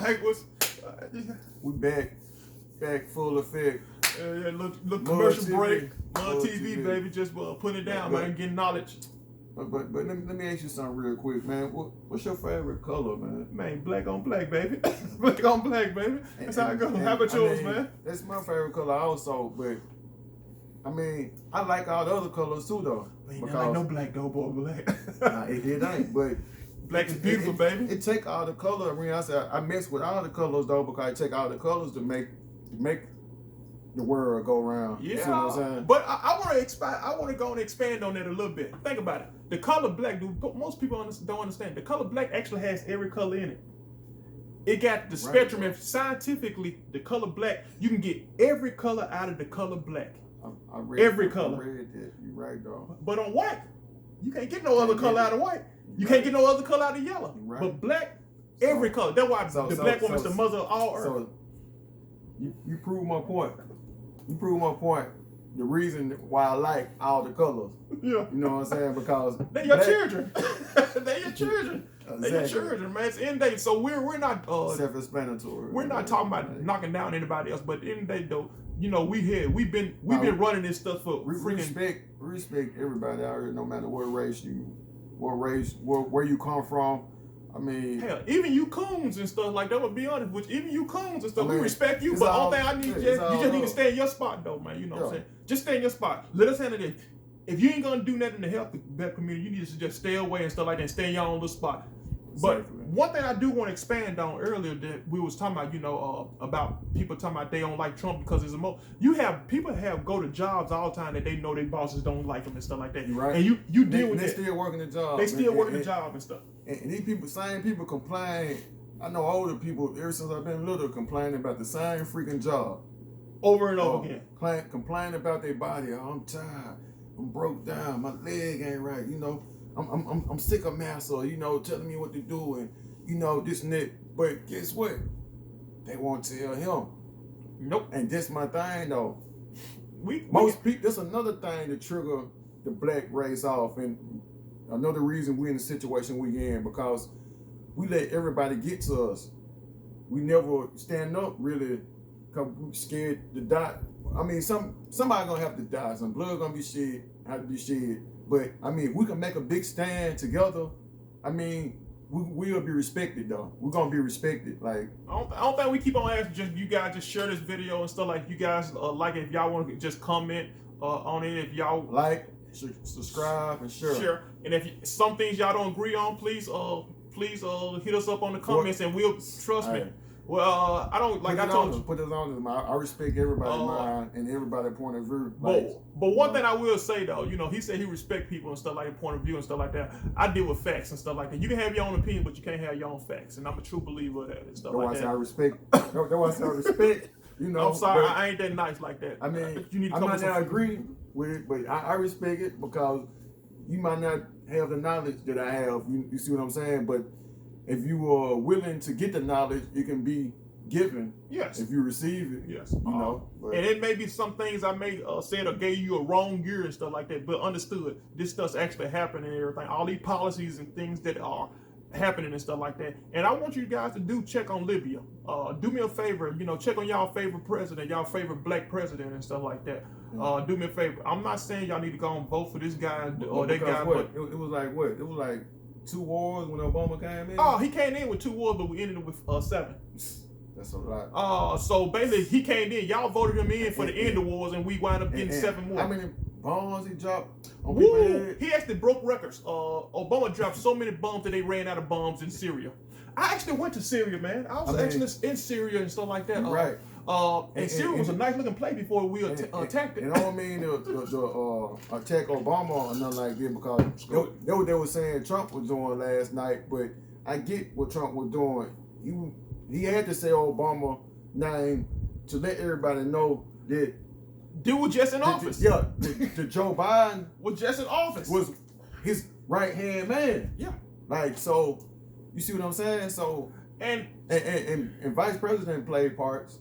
Hey, what's We back full effect. yeah, look M.U.D commercial TV. break. M.U.D M.U.D TV, TV. baby. Just putting it down, But- man. Getting knowledge. But let me ask you something real quick, man. What's your favorite color, man? Man, black on black, baby. Black on black, baby. That's how it goes. How about yours, man? That's my favorite color also, but I mean, I like all the other colors too, though. Man, I like no black, though, boy. Black. It ain't, but Black is beautiful, baby. It take all the color. I mean, I said I mess with all the colors though because it take all the colors to make the world go round. Yeah, you see what I'm saying? but I want to expand. I want to go and expand on that a little bit. Think about it. The color black, dude. Most people don't understand. The color black actually has every color in it. It got the spectrum, and scientifically, the color black, you can get every color out of the color black. I read every color. I read that. You're right, though. But on white, you can't get no other color out of white. You can't get no other color out of yellow. Right. But black, every color. That's why the black woman is the mother of all earth. So you prove my point. You prove my point. The reason why I like all the colors. Yeah. You know what I'm saying? Because they're your children. They're your children. Exactly. They're your children, man. It's end day. So we're not self-explanatory. We're not talking about knocking down anybody else, but at the end of the day, though, you know, we've been running this stuff for respect everybody out here, no matter what race, where you come from. I mean, hell, even you coons and stuff like that. Would be honest with you, even you coons and stuff. I mean, we respect you, but all only thing I need you just need to stay in your spot, though, man. You know what I'm saying? Just stay in your spot. Let us handle it. If you ain't gonna do nothing to help the community, you need to just stay away and stuff like that. And stay in your own little spot. But one thing I do want to expand on earlier that we was talking about, you know, about people talking about they don't like Trump because it's people go to jobs all the time that they know their bosses don't like them and stuff like that. Right. And you deal with they that. still working the job. They still working the job and stuff. And these people, same people complain. I know older people, ever since I've been little, complaining about the same freaking job. Over and over again. Complaining about their body. Oh, I'm tired. I'm broke down. My leg ain't right. You know, I'm sick of massa, you know, telling me what to do and, you know, this and that. But guess what? They won't tell him. Nope. And that's my thing, though. Most people, that's another thing to trigger the black race off. And another reason we're in the situation we're in, because we let everybody get to us. We never stand up, really, because we're scared to die. I mean, somebody gonna have to die. Some blood gonna be have to be shed. But I mean, we can make a big stand together. I mean, we'll be respected though. We're gonna be respected. Like I don't think we keep on asking. You guys just share this video and stuff like you guys like it. If y'all want to just comment on it, if y'all like, subscribe, and share. Sure. And if some things y'all don't agree on, please hit us up on the comments and we'll trust me. Well, I don't like I told you. Put this on them. I respect everybody's mind and everybody's point of view. But one thing I will say though, you know, he said he respect people and stuff like that, point of view and stuff like that. I deal with facts and stuff like that. You can have your own opinion, but you can't have your own facts. And I'm a true believer of that and stuff like that. That's why I respect. That's why I say I respect. You know, I'm sorry, I ain't that nice like that. I mean, you need to I come might not agree with it, but I respect it because you might not have the knowledge that I have. You see what I'm saying? But if you are willing to get the knowledge, it can be given. Yes. If you receive it. Yes. You know. And it may be some things I may said or gave you a wrong gear and stuff like that, but understood this stuff's actually happening and everything. All these policies and things that are happening and stuff like that. And I want you guys to check on Libya. Do me a favor, you know, check on y'all favorite president, y'all favorite black president and stuff like that. Do me a favor. I'm not saying y'all need to go and vote for this guy or that guy. But it was like what? It was like 2 wars when Obama came in? Oh, he came in with 2 wars, but we ended it with 7. That's a lot. So basically, he came in. Y'all voted him in for the end of wars, and we wound up getting 7 more. How many bombs he dropped on people's people's head? He actually broke records. Obama dropped so many bombs that they ran out of bombs in Syria. I actually went to Syria, man. I was actually in Syria and stuff like that. Right. And Syria was a nice looking place before we attacked it. And I don't mean to attack Obama or nothing like that, because they were saying Trump was doing last night, but I get what Trump was doing. He had to say Obama name to let everybody know that dude was just in office. The Joe Biden was just in office. Was his right hand man. Yeah. Like, so you see what I'm saying? So and vice president played parts.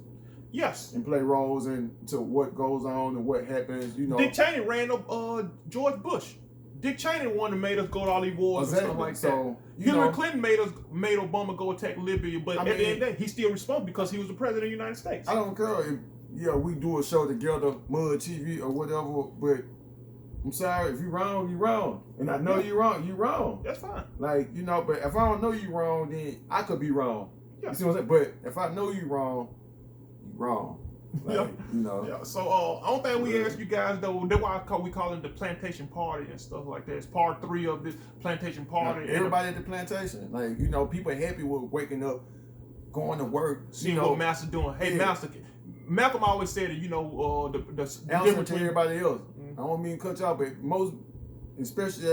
Yes. And play roles into what goes on and what happens, you know. Dick Cheney ran up George Bush. Dick Cheney the one that made us go to all these wars and stuff like that. Hillary Clinton made Obama go attack Libya, but at the end of the day, he's still responsible because he was the president of the United States. I don't care if we do a show together, M.U.D TV or whatever, but I'm sorry, if you're wrong, you're wrong. And I know you're wrong. That's fine. Like, but if I don't know you're wrong, then I could be wrong. Yeah. You see what I'm saying? But if I know you're wrong, you're wrong. Like, Yeah. So, only thing we ask you guys, though, that's why we call it the plantation party and stuff like that. It's part 3 of this plantation party. Now, everybody at the plantation, like, people happy with waking up, going to work. Seeing what Master doing. Hey, Master, Malcolm always said it, the difference to everybody else. I don't mean to cut you off, but most, especially,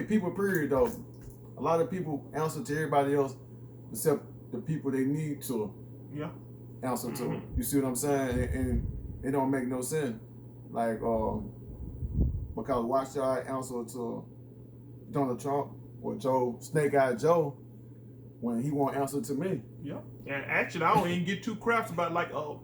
people, period, though. A lot of people answer to everybody else except the people they need to answer to. You see what I'm saying? And it don't make no sense. Like, because why should I answer to Donald Trump or Snake Eye Joe when he won't answer to me? Yeah. And actually, I don't even get too craps about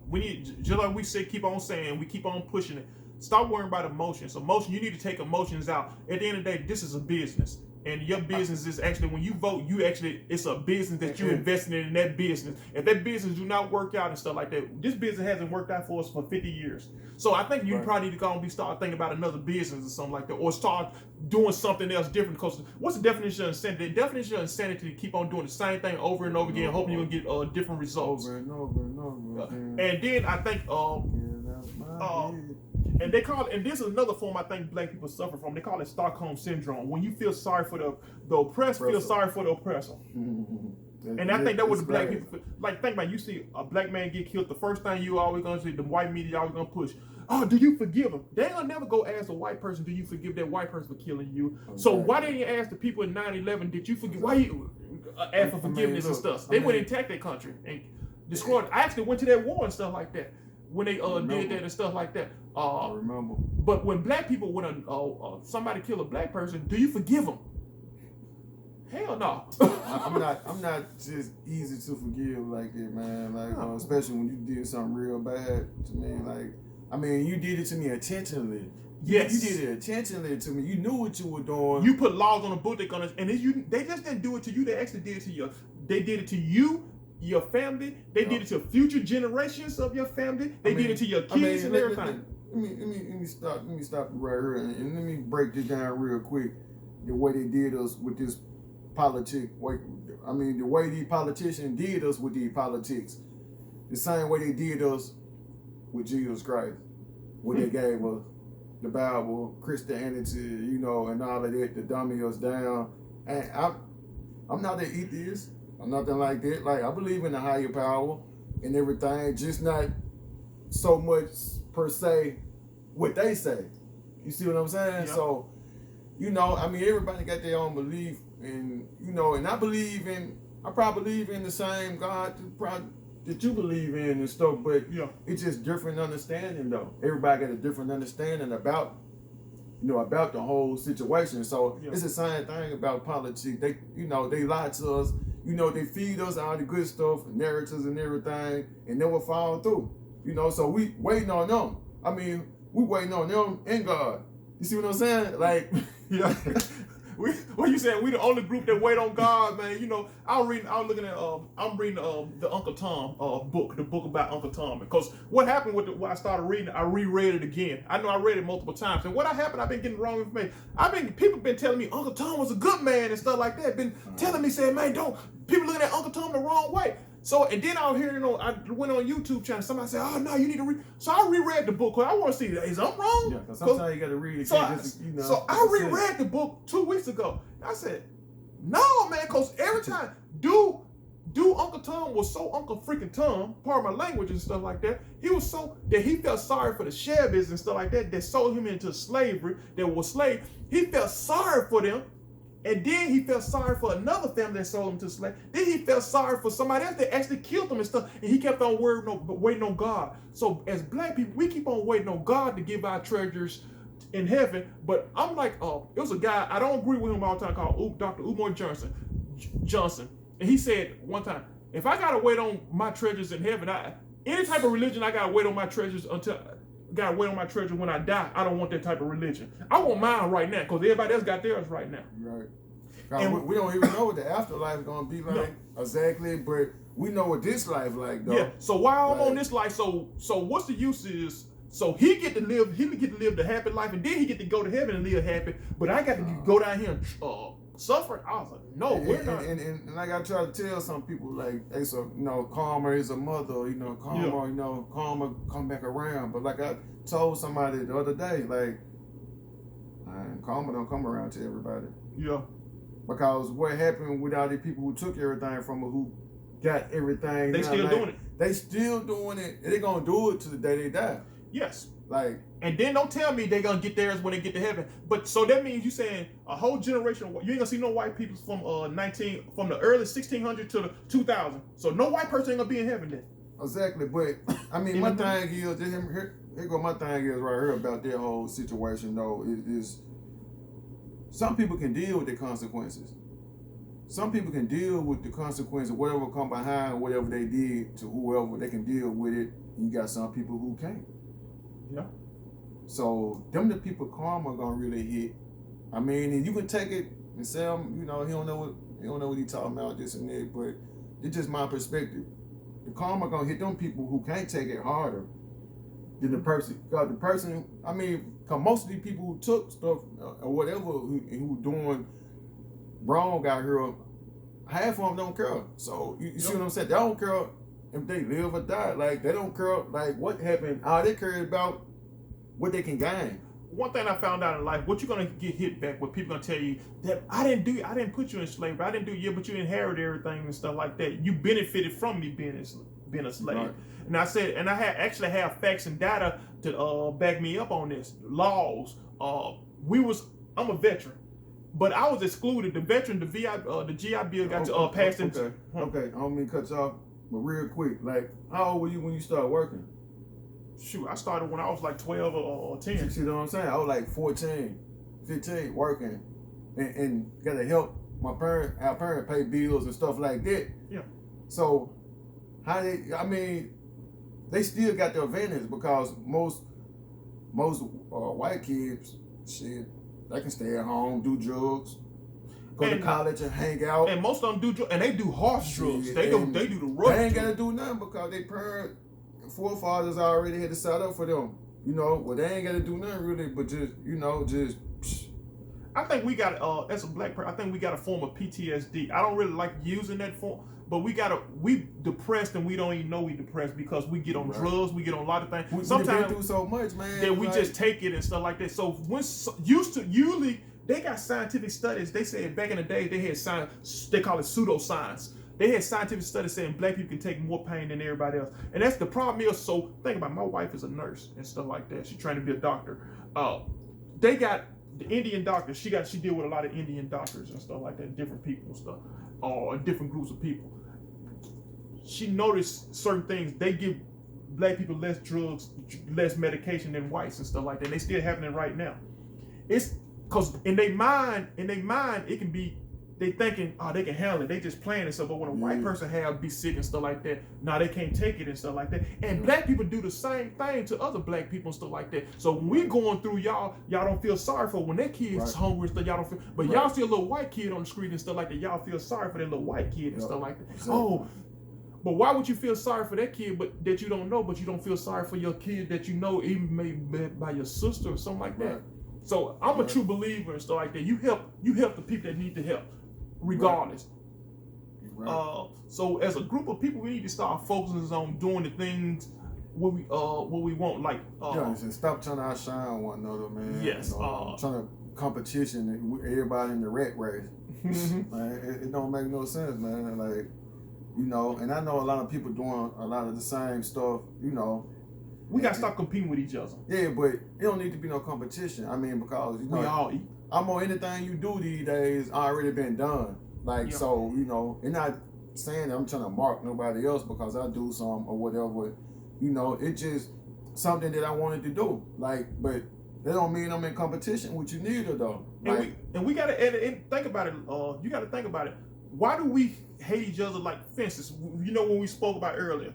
we need, just like we say, keep on saying, we keep on pushing it. Stop worrying about emotions. You need to take emotions out. At the end of the day, this is a business. And your business is actually, when you vote, it's a business that you're investing in that business. If that business do not work out and stuff like that, this business hasn't worked out for us for 50 years. So I think you probably need to go and start thinking about another business or something like that, or start doing something else different. Because what's the definition of insanity? The definition of insanity is to keep on doing the same thing over and over again, hoping you're going to get different results. Over and over. And then I think, and they call it, and this is another form I think black people suffer from. They call it Stockholm syndrome. When you feel sorry for the oppressed, feel sorry for the oppressor. And I think that was the black people feel. Like, think about it, you see a black man get killed, the first thing you always gonna see, the white media always gonna push, oh, do you forgive him? They ain't gonna never go ask a white person, do you forgive that white person for killing you? Okay. So why didn't you ask the people in 9/11, did you forgive? Why you ask for forgiveness and stuff? They went and attacked their country and destroyed. I actually went to that war and stuff like that. When they did that and stuff like that. I remember. But when black people, when somebody kill a black person, do you forgive them? Hell no. I'm not just easy to forgive like that, man. Like, especially when you did something real bad to me. Like, you did it to me intentionally. Yes. You did it intentionally to me. You knew what you were doing. You put laws on the book they're gonna, and they just didn't do it to you. They actually did it to you. They did it to you, your family. They did it to future generations of your family. They did it to your kids and everything. Let me stop right here and let me break this down real quick. The way they did us with this the way these politicians did us with these politics, the same way they did us with Jesus Christ, what they gave us, the Bible, Christianity, and all of that, to dummy us down. And I'm not an atheist. I'm nothing like that. Like, I believe in a higher power and everything, just not so much per se what they say. You see what I'm saying? Yep. So, everybody got their own belief, and and I probably believe in the same God that you believe in and stuff, but it's just different understanding though. Everybody got a different understanding about about the whole situation. So it's the same thing about politics. They they lie to us. They feed us all the good stuff, narratives and everything, and never follow through. So we waiting on them. We waiting on them and God. You see what I'm saying? Like, What you saying? We the only group that wait on God, man. I'm reading the Uncle Tom book, the book about Uncle Tom. Because what happened when I started reading it, I reread it again. I know I read it multiple times. And what happened, I've been getting wrong information. People been telling me Uncle Tom was a good man and stuff like that. Been telling me, saying, man, people looking at Uncle Tom the wrong way. So, and then I was hearing, I went on YouTube channel, somebody said, oh, no, you need to read. So I reread the book, because I want to see, is I'm wrong? Yeah, because sometimes you got to read it. So I reread the book 2 weeks ago. I said, no, man, because every time, dude, Uncle Tom was so Uncle freaking Tom, pardon my language and stuff like that, he was so, that he felt sorry for the Chevys and stuff like that sold him into slavery, that was slaves. He felt sorry for them. And then he felt sorry for another family that sold him to slavery. Then he felt sorry for somebody else that actually killed him and stuff. And he kept on waiting on God. So as black people, we keep on waiting on God to give our treasures in heaven. But I'm like, it was a guy, I don't agree with him all the time, called Dr. Umar Johnson. And he said one time, if I got to wait on my treasures in heaven, any type of religion, I got to wait on my treasures until gotta wait on my treasure when I die. I don't want that type of religion. I want mine right now because everybody else got theirs right now. Right. And we don't even know what the afterlife is gonna be like exactly, but we know what this life like though. Yeah. So while I'm on this life, so what's the use is? So he get to live the happy life, and then he get to go to heaven and live happy. But I got to go down here and suffer. I was like, no, we're not. And like I try to tell some people, like, hey, so karma is a mother. Karma come back around. But like I told somebody the other day, like, karma don't come around to everybody. Yeah. Because what happened with all the people who took everything from her, who got everything, they still doing it. They still doing it. And they gonna do it to the day they die. Yes. Like, and then don't tell me they gonna get theirs when they get to heaven. But so that means you saying a whole generation. You ain't gonna see no white people from from the early 1600 to the 2000. So no white person ain't gonna be in heaven then. Exactly. But I mean, my thing is, here go my thing is right here about that whole situation though. Is some people can deal with the consequences. Some people can deal with the consequences, whatever come behind whatever they did to whoever, they can deal with it. You got some people who can't. Yeah. So them the people karma gonna really hit. I mean, and you can take it and say, he don't know what he talking about, this and that, but it's just my perspective. The karma gonna hit them people who can't take it harder than the person. Cause the person, cause most of these people who took stuff or whatever who doing wrong out here, half of them don't care. So you see what I'm saying? They don't care if they live or die. Like, they don't care like what happened. All they care about what they can gain. One thing I found out in life, what you're gonna get hit back with, people gonna tell you that I didn't put you in slavery. I didn't do but you inherited everything and stuff like that. You benefited from me being a slave. Right. And I said, and I actually have facts and data to back me up on this. Laws. I'm a veteran, but I was excluded. The veteran, the GI Bill got passed into. Okay, I don't mean to cut you off, but real quick, like, how old were you when you started working? Shoot, I started when I was like 12 or 10. You see what I'm saying? I was like 14, 15, working, and got to help our parents pay bills and stuff like that. Yeah. So, they still got the advantage because most white kids, shit, they can stay at home, do drugs, go to college and hang out. And most of them do drugs, and they do harsh drugs. They do the rough. They ain't got to do nothing because they parents, forefathers already had to set up for them. Well, they ain't got to do nothing really, but just. I think we got as a black person, I think we got a form of PTSD. I don't really like using that form, but we depressed and we don't even know we depressed because we get on drugs, we get on a lot of things. Sometimes we been through so much, man. That we just take it and stuff like that. So usually they got scientific studies. They said back in the day they had science. They call it pseudoscience. They had scientific studies saying black people can take more pain than everybody else. And that's the problem is, so think about it, my wife is a nurse and stuff like that. She's trying to be a doctor. They got the Indian doctors. She deal with a lot of Indian doctors and stuff like that, different people and stuff, or different groups of people. She noticed certain things. They give black people less drugs, less medication than whites and stuff like that. And they still happening right now. It's because in their mind, it can be, they thinking, they can handle it. They just playing and stuff. But when a white person be sick and stuff like that, they can't take it and stuff like that. And black people do the same thing to other black people and stuff like that. So when we going through y'all don't feel sorry for when their kids hungry and stuff. Y'all don't feel, but y'all see a little white kid on the street and stuff like that. Y'all feel sorry for that little white kid and stuff like that. Exactly. But why would you feel sorry for that kid, but that you don't know, but you don't feel sorry for your kid that you know, even maybe by your sister or something like that? Right. So I'm a true believer and stuff like that. You help the people that need the help, regardless. Right. So as a group of people, we need to start focusing on doing the things what we want. Like stop trying to outshine one another, man. Yes. Trying to competition, everybody in the rat race. It don't make no sense, man. Like, and I know a lot of people doing a lot of the same stuff. We gotta stop competing with each other. Yeah, but it don't need to be no competition. Because we all eat. Anything you do these days already been done. Like, so, and not saying that I'm trying to mark nobody else because I do some or whatever. It's just something that I wanted to do. Like, but that don't mean I'm in competition with you neither, though. Like, and we gotta edit and think about it. You gotta think about it. Why do we hate each other like fences? When we spoke about earlier,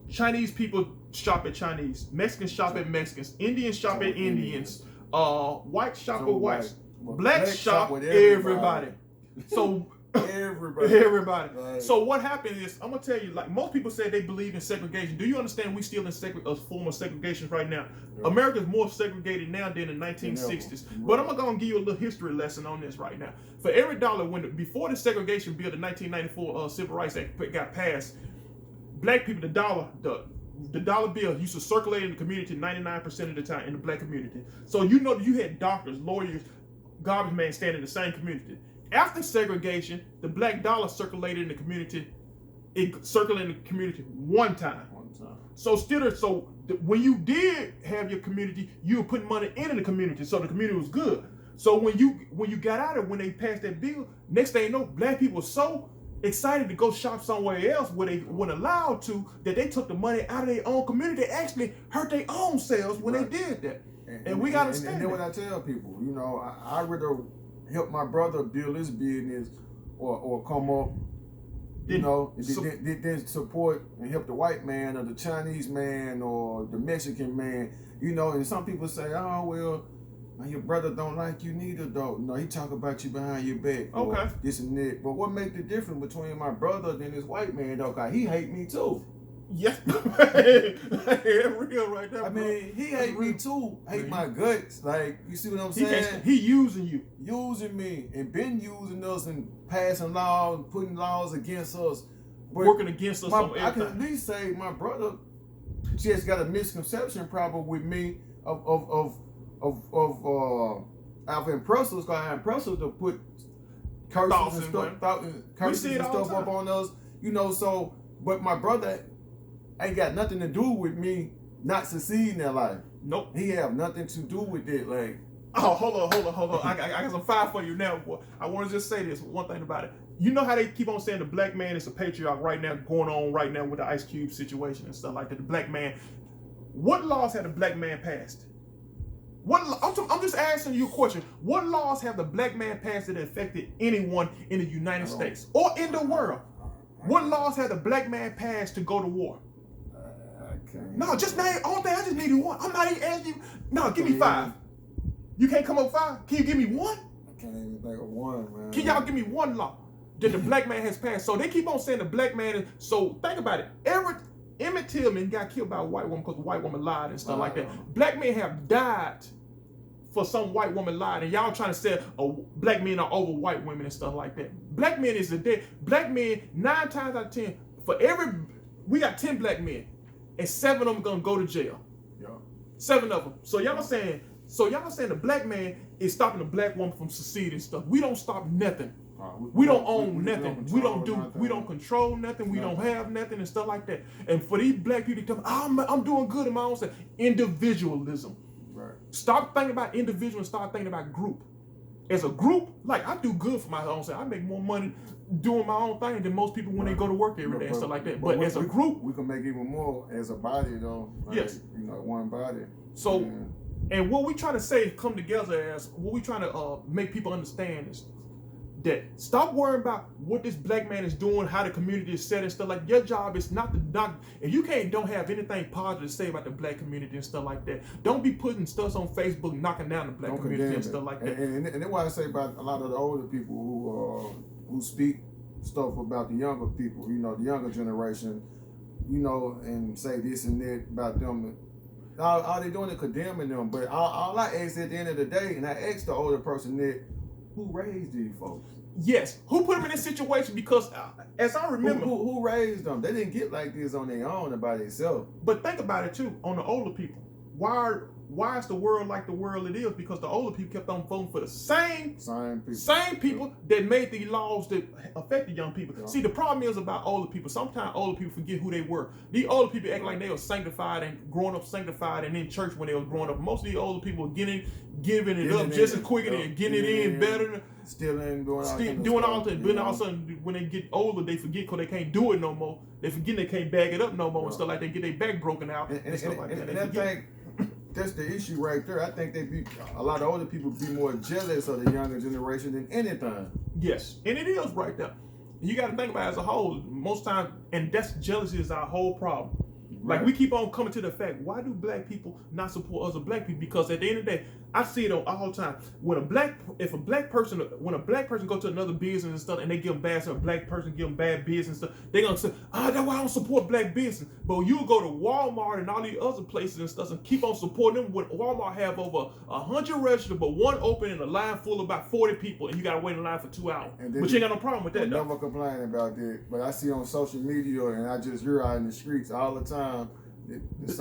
Chinese people shop at Chinese, Mexicans shop at Mexicans, Indians shop at Indians, white shop at whites, black shop with everybody. So everybody. Right. So what happened is, I'm gonna tell you, like most people say they believe in segregation. Do you understand we still in a form of segregation right now? Yeah. America's more segregated now than in the 1960s. Right. But I'm gonna give you a little history lesson on this right now. For every dollar, before the segregation bill, the 1994 Civil Rights Act got passed, black people, the dollar bill used to circulate in the community 99% of the time in the black community. So you know you had doctors, lawyers, garbage man standing in the same community. After segregation, the black dollar circulated in the community. It circulated in the community one time. So when you did have your community, you were putting money into the community, so the community was good. So when you got out of it, when they passed that bill, next thing you know, black people were so excited to go shop somewhere else where they weren't allowed to, that they took the money out of their own community. They actually hurt their own selves when they did that. And we got to understand. And then what I tell people, you know, I rather help my brother build his business or come up, you know, then support and help the white man or the Chinese man or the Mexican man, you know. And some people say, oh, well, your brother don't like you neither, though. You know, he talk about you behind your back. Okay. This and that. But what make the difference between my brother and this white man, though? Cause he hate me too. Yeah, real right there. I mean, he hate me too. Hate my guts. Like, you see what I'm saying? He using you, using me, and been using us and passing laws, putting laws against us, but working against us. I can at least say my brother just got a misconception problem with me of impressors. Cause I impressors to put curses and stuff up on us. You know, so but my brother ain't got nothing to do with me not succeeding in life. Nope. He have nothing to do with it. Like, oh, hold on. I got some fire for you now, boy. I want to just say this one thing about it. You know how they keep on saying the black man is a patriarch right now, going on right now with the Ice Cube situation and stuff like that. The black man. What laws have the black man passed? I'm just asking you a question. What laws have the black man passed that affected anyone in the United States or in the world? What laws have the black man passed to go to war? No, just name all thing. I just needed one. I'm not even asking you. No, give me 5. You can't come up with 5? Can you give me 1? I can't even think of one, man. Can y'all give me one law that the black man has passed? So they keep on saying the black man is. So think about it. Emmett Tillman got killed by a white woman because the white woman lied and stuff like that. Black men have died for some white woman lied, and y'all trying to say black men are over white women and stuff like that. Black men is a dead. Black men 9 times out of 10 we got 10 black men. And 7 of them gonna go to jail. Yeah. 7 of them. So y'all saying the black man is stopping the black woman from succeeding and stuff. We don't stop nothing. We don't own nothing. We don't control nothing. We don't have nothing and stuff like that. And for these black people to tell me, I'm doing good in my own self. Individualism. Right. Stop thinking about individual and start thinking about group. As a group, like I do good for my own self. I make more money doing my own thing than most people when they go to work every day and stuff like that. But as a group, we can make even more as a body, though. Like, yes, you know, one body. So, and what we trying to say, come together as what we trying to make people understand is that stop worrying about what this black man is doing, how the community is set and stuff like. Your job is not if you don't have anything positive to say about the black community and stuff like that. Don't be putting stuff on Facebook knocking down the black community and stuff like that. And that's why I say about a lot of the older people who speak stuff about the younger people, you know, the younger generation, you know, and say this and that about them. All they doing is condemning them. But all I ask at the end of the day, and I ask the older person that, who raised these folks? Yes, who put them in this situation? Because as I remember, who raised them? They didn't get like this on their own and by themselves. But think about it too. On the older people, why is the world like the world it is? Because the older people kept on voting for the same people that made the laws that affect the young people. Yeah. See, the problem is about older people. Sometimes older people forget who they were. These older people act like they were sanctified and growing up sanctified and in church when they were growing up. Most of these older people were giving it up just as quick and getting it in better. Stealing, doing all that. But all of a sudden, when they get older, they forget because they can't do it no more. They forget they can't bag it up no more and stuff like that. Get their back broken out and stuff like that. And I think that's the issue right there. I think a lot of older people be more jealous of the younger generation than anything. Yes, and it is right there. You got to think about it as a whole. Most times, and that's jealousy is our whole problem. Like we keep on coming to the fact, why do black people not support other black people? Because at the end of the day, I see it all the time. When a black person go to another business and stuff, and they give them bad stuff, a black person give them bad business and stuff, they gonna say, that's why I don't support black business. But you go to Walmart and all these other places and stuff and keep on supporting them. When Walmart have over 100 registered, but one open in a line full of about 40 people, and you gotta wait in line for 2 hours. But you ain't got no problem with that. Never complain about that. But I see on social media, and I just hear out in the streets all the time.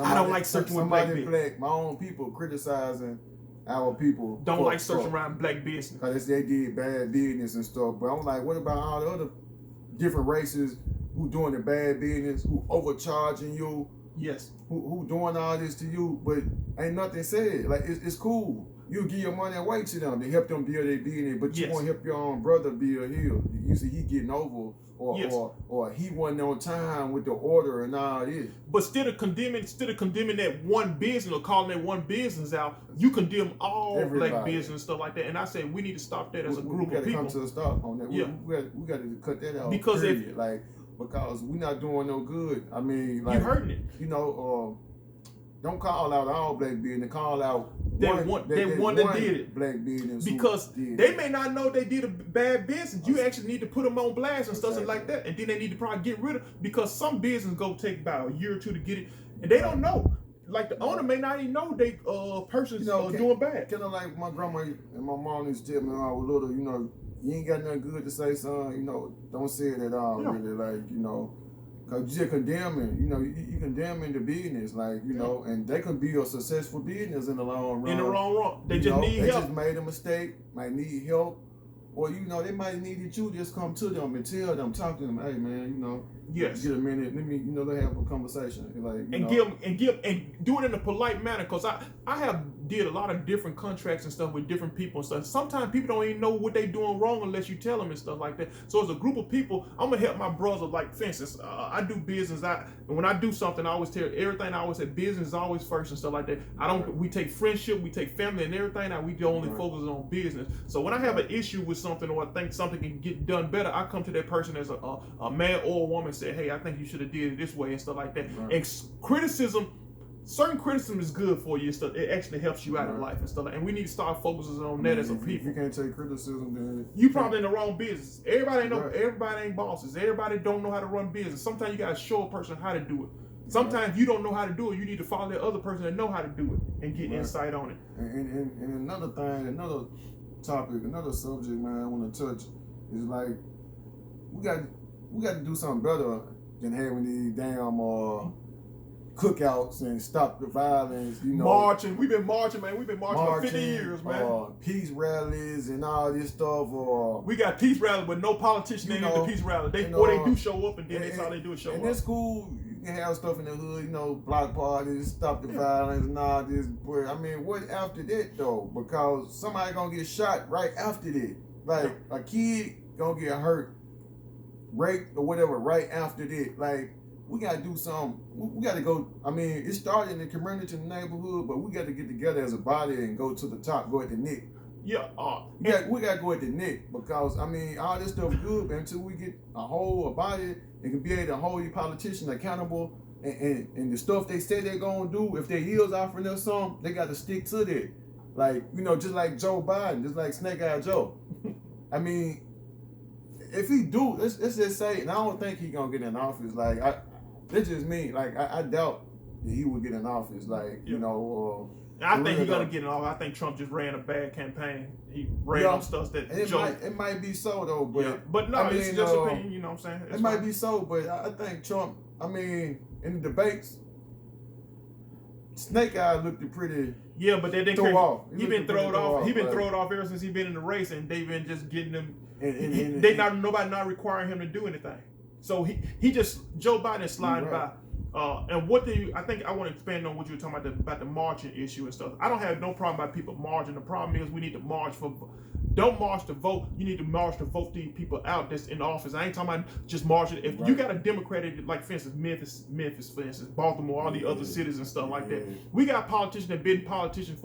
I don't like searching with black my own people criticizing our people. Don't like searching around black business. Because they did bad business and stuff. But I'm like, what about all the other different races who doing the bad business, who overcharging you? Yes. Who doing all this to you, but ain't nothing said. Like, it's cool. You give your money away to them to help them build their business, but you won't help your own brother build his. You see, he getting over, or he wasn't on time with the order and all this. But instead of condemning that one business or calling that one business out, you condemn all black business and stuff like that. And I say we need to stop that as a group of people. We got to come to a stop on that. Yeah. We got to cut that out. Because because we're not doing no good. I mean, like, you hurting it. You know, don't call out all black business. Call out that one that did it. Black business. Because they may not know they did a bad business. You actually need to put them on blast and stuff like that. And then they need to probably get rid of, because some business go take about a year or two to get it. And they don't know. Like the owner may not even know they person's doing bad. Kind of like my grandma and my mom used to tell me when I was little, you ain't got nothing good to say, son. Don't say it at all, really. Like, because you're condemning, you condemning the business, like, and they could be a successful business in the long run. In the long run. They just need help. They just made a mistake, might need help. Or, they might need you to just come to them and tell them, talk to them, hey, man, yes, get a minute, let me, they have a conversation. Like, and do it in a polite manner, because I have did a lot of different contracts and stuff with different people and stuff. Sometimes people don't even know what they doing wrong unless you tell them and stuff like that. So as a group of people, I'm gonna help my brother. Like, for instance, I do business. And when I do something, I always tell everything. I always say business is always first and stuff like that. We take friendship, we take family and everything. We only focus on business. So when I have an issue with something, or I think something can get done better, I come to that person as a man or a woman and say, hey, I think you should have did it this way and stuff like that. And certain criticism is good for you and stuff. It actually helps you out in life and stuff. And we need to start focusing on that as a people. If you can't take criticism, then you probably in the wrong business. Everybody ain't bosses. Everybody don't know how to run business. Sometimes you gotta show a person how to do it. Sometimes you don't know how to do it. You need to follow that other person that know how to do it and get insight on it. And another thing, another topic, another subject, man, I want to touch is like we got to do something better than having these damn cookouts and stop the violence, Marching. We've been marching, man. We've been marching for 50 years, man. Peace rallies and all this stuff. We got peace rallies, but no politician ain't in the peace rally. They do show up, and then that's all they do is show up. And that's cool. You can have stuff in the hood, block parties, stop the violence and all this. But I mean, what after that though? Because somebody gonna get shot right after that. Like a kid gonna get hurt, raped or whatever right after that. Like, we gotta do something. We gotta go. I mean, it started in the community, in the neighborhood, but we gotta get together as a body and go to the top, go at the neck. Yeah. We gotta go at the neck, because I mean, all this stuff good, but until we get a body that can be able to hold your politicians accountable, and the stuff they say they're gonna do, if their heels offering us something, they got to stick to that. Like, just like Joe Biden, just like Snake Eye Joe. I mean, if he do, let's just say, and I don't think he gonna get in office. Like, that's just me. Like, I doubt that he would get in office. Like, I think he's gonna get in office. I think Trump just ran a bad campaign. He ran on stuff that it might be so though, but no, it's just opinion. You know what I'm saying? It might be so, but I think Trump. I mean, in the debates, Snake Eye looked pretty. Yeah, but they didn't throw off. He been thrown off. He been thrown off ever since he been in the race, and they've been just getting him. Nobody not requiring him to do anything. So he just Joe Biden sliding by. And I think I want to expand on what you were talking about the marching issue and stuff. I don't have no problem about people marching. The problem is we need to march don't march to vote. You need to march to vote these people out that's in office. I ain't talking about just marching. If you got a Democratic, like for instance, Memphis, for instance, Baltimore, all the other cities and stuff like that. We got politicians that been politicians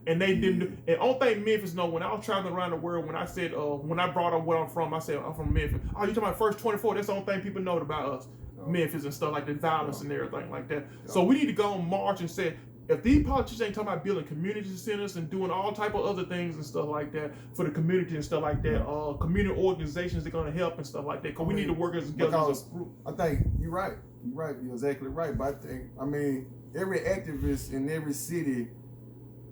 and they didn't do. And only thing Memphis know, when I was traveling around the world, when I said, when I brought up where I'm from, I said, I'm from Memphis. Oh, you talking about first 24? That's the only thing people know about us. Memphis and stuff like that, violence and everything like that. So we need to go on march and say, if these politicians ain't talking about building community centers and doing all type of other things and stuff like that for the community and stuff like that, community organizations are going to help and stuff like that, because we need to work together as a group. I think you're right. You're exactly right. But I mean, every activist in every city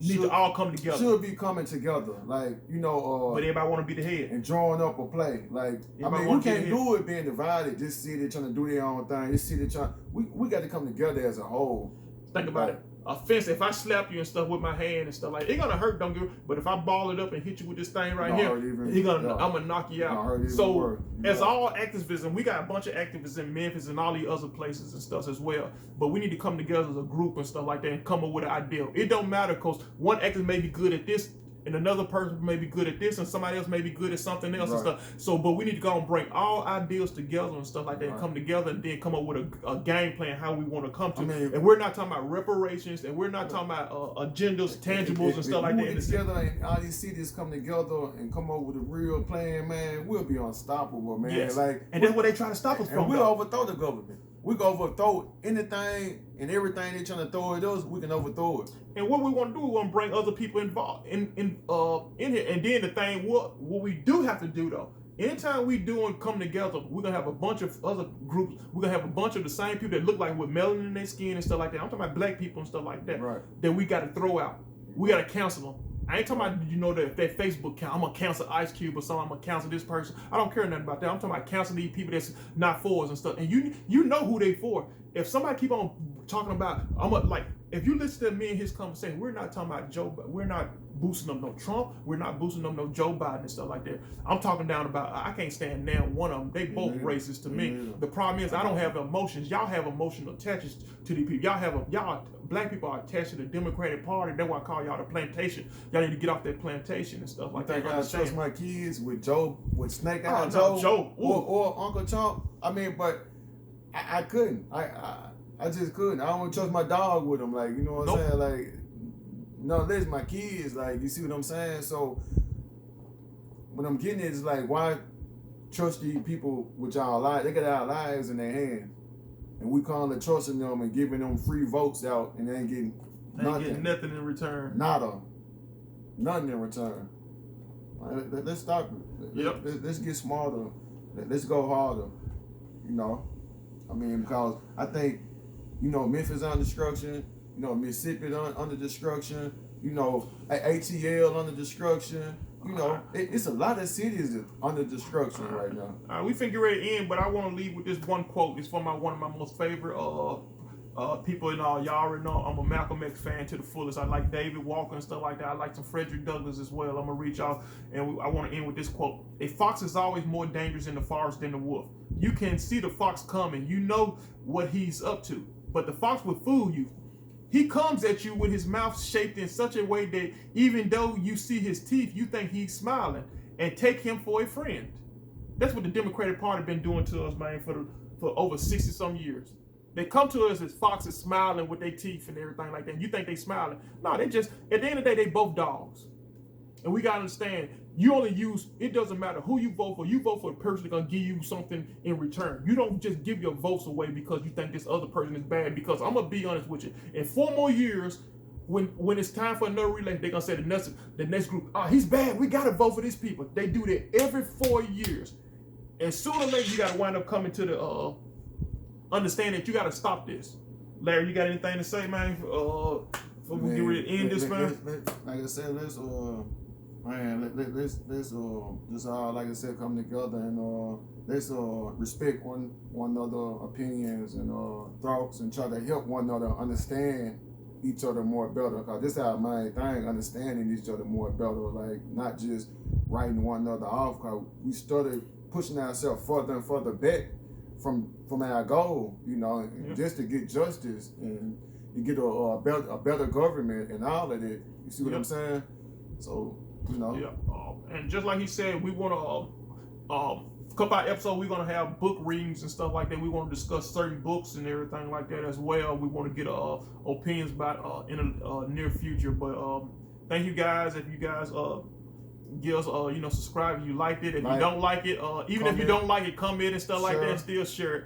need to all come together. Should be coming together, like, you know. But everybody want to be the head and drawing up a play. Like, I mean, we can't do it being divided. This city trying to do their own thing. This city trying. We got to come together as a whole. Think about it. Offense. If I slap you and stuff with my hand and stuff like, it gonna hurt. Don't give. But if I ball it up and hit you with this thing right here, I'm gonna knock you out. So as all activism, we got a bunch of activists in Memphis and all these other places and stuff as well. But we need to come together as a group and stuff like that and come up with an ideal. It don't matter, because one activist may be good at this, and another person may be good at this, and somebody else may be good at something else and stuff. So, but we need to go and bring all ideas together and stuff like that, and come together and then come up with a game plan how we want to come to. And we're not talking about reparations, and we're not talking about agendas, tangibles, and stuff like that. If together and all these cities come together and come up with a real plan, man, we'll be unstoppable, man. Yes. Like, and that's what they try to stop us from. And we'll overthrow the government. We can overthrow anything and everything they're trying to throw at us. We can overthrow it. And what we want to do, we want to bring other people involved in here. And then the thing, what we do have to do though, anytime we do and come together, we're gonna have a bunch of other groups. We're gonna have a bunch of the same people that look like with melanin in their skin and stuff like that. I'm talking about black people and stuff like that. Right. That we got to throw out. We got to cancel them. I ain't talking about, you know, that Facebook count. I'm gonna cancel Ice Cube or something. I'm gonna cancel this person. I don't care nothing about that. I'm talking about canceling these people that's not for us and stuff. And you know who they for. If somebody keep on talking about, if you listen to me and his conversation, we're not talking about Joe. We're not boosting them no Trump. We're not boosting them no Joe Biden and stuff like that. I'm talking down about, I can't stand now one of them. They both racist to me. The problem is I don't have emotions. Y'all have emotional attachments to these people. Y'all black people are attached to the Democratic Party. That's why I call y'all the plantation. Y'all need to get off that plantation and stuff like that. I trust my kids with Snake Eye Joe, or Uncle Trump. I mean, but I couldn't. I just couldn't. I don't trust my dog with them. Like, you know what I'm saying? Like, no, there's my kids. Like, you see what I'm saying? So what I'm getting is like, why trust these people with y'all lives? They got our lives in their hands. And we calling trusting them and giving them free votes out, and they ain't getting nothing in return. Nothing in return. Let's stop it. Yep. Let's get smarter. Let's go harder. You know, I mean, because I think, you know, Memphis under destruction. You know, Mississippi under destruction. You know, ATL under destruction. You know, it's a lot of cities that's under destruction right now. We finna get ready to end, but I want to leave with this one quote. It's from one of my most favorite people in y'all already know I'm a Malcolm X fan to the fullest. I like David Walker and stuff like that. I like some Frederick Douglass as well. I'm gonna reach out, and I want to end with this quote. A fox is always more dangerous in the forest than the wolf. You can see the fox coming. You know what he's up to, but the fox will fool you. He comes at you with his mouth shaped in such a way that even though you see his teeth, you think he's smiling and take him for a friend. That's what the Democratic Party been doing to us, man, for over 60-some years. They come to us as foxes smiling with their teeth and everything like that. And you think they smiling. No, they just, at the end of the day, they both dogs. And we got to understand, you only use, it doesn't matter who you vote for. You vote for the person that's going to give you something in return. You don't just give your votes away because you think this other person is bad. Because I'm going to be honest with you. In 4 more years, when it's time for another election, they're going to say the next group, he's bad. We got to vote for these people. They do that every 4 years. And sooner or later, you got to wind up coming to the understand that you got to stop this. Larry, you got anything to say, man? Before we get ready to end this, man? Like I said, let's just all, like I said, come together and let's respect one another opinions and thoughts and try to help one another understand each other more better. Cause this is our main thing, understanding each other more better. Like, not just writing one another off. Cause we started pushing ourselves further and further back from our goal, you know, just to get justice and get a better government and all of it. You see what I'm saying? So, you know. Yeah. And just like he said, we want to couple of episodes, we're gonna have book readings and stuff like that. We want to discuss certain books and everything like that as well. We want to get opinions about in the near future. But thank you guys. If you guys give us subscribe if you liked it. If you don't like it, even if you don't like it, comment and stuff like that, and still share it.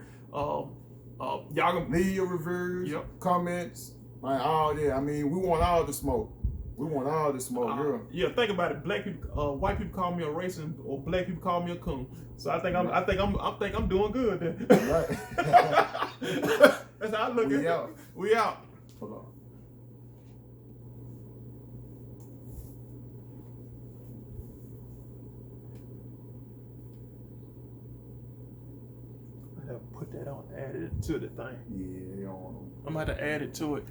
Y'all gonna leave your reviews, yep. comments, man, all that. I mean, we want all the smoke. We want all the smoke, yeah. Think about it. Black people, white people call me a racist, or black people call me a coon. So I think I'm doing good then. Right. That's how I look at it. We out. Hold on. I have to put that on, add it to the thing. Yeah, I'm gonna have to add it to it.